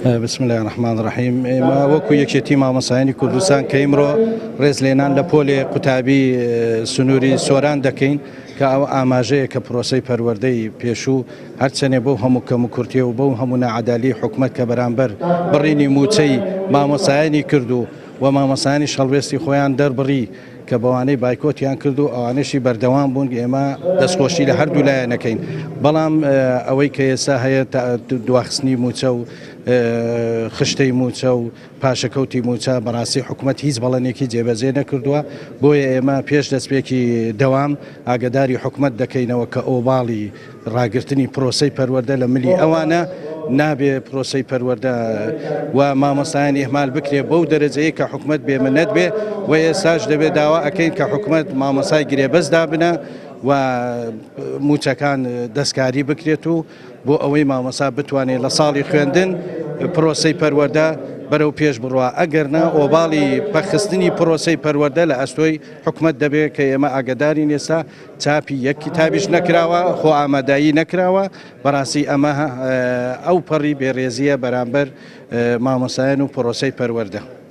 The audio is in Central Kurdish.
بسم الله الرحمن الرحیم. ئێمە وەکو یەکێتی مامۆستایانی کوردستان کە ئیمڕۆ ڕێزلێنان لە پۆلێ قوتابی سنووری سۆران دەکەین کە ئەو ئاماژەیە کە پرۆسەی پەروەردەی پێشوو هەرچەنێ بەو هەموو کەم و کورتێ و بەو هەموو نەعەدالی حکومەت کە بەرامبەر بڕینی موچەی مامۆستایانی کردو و مامۆستایانی شەڵوێستی خۆیان دەربڕی کە بەوانەی بایکۆتیان کرد و ئەوانەشی بەردەوام بوون ئێمە دەستخۆشی لە هەردوو لایەنەکەین. بەڵام ئەوەی کە ئێستا هەیە دواخستنی موچە و خشتەی موچە و پاشەکەوتی موچە بەڕاستی حکومەت هیچ بەڵێنێکی جێبەجێ نەکردووە. بۆیە ئێمە پێش دەستپێکی دەوام ئاگداری حکومەت دەکەینەوە کە ئۆباڵی ڕاگررتنی پرۆسەی پەروەردە لە ملی ئەوانە نابێ پرۆسەی پەروەردە و مامۆستایان ئێمال بکرێ بەو دەرەجەیە کە حکومەت بێمەنەت بێ و ئێستاش دەبێت داوا ئەەکەین کە حکومەت مامۆسای گرێبەسدا بنە و موچەکان دەستکاری بکرێت و بۆ ئەوەی مامۆسا بتوانێت لە ساڵی خوێندن پرۆسەی پەروەردە بەرەو پێش بڕوە. ئەگەرنا ئۆباڵی پەخستنی پرۆسەی پەروەردە لە ئەستۆی حکومەت دەبێت کە ئێمە ئاگدارین ئێستا چاپی یەک کتابیش نەکراوە، خۆ ئامادایی نەکراوە. بەڕاستی ئەمە ئەو پەڕی بێڕێزیە بەرامبەر مامۆسایان و پرۆسەی پەروەردە.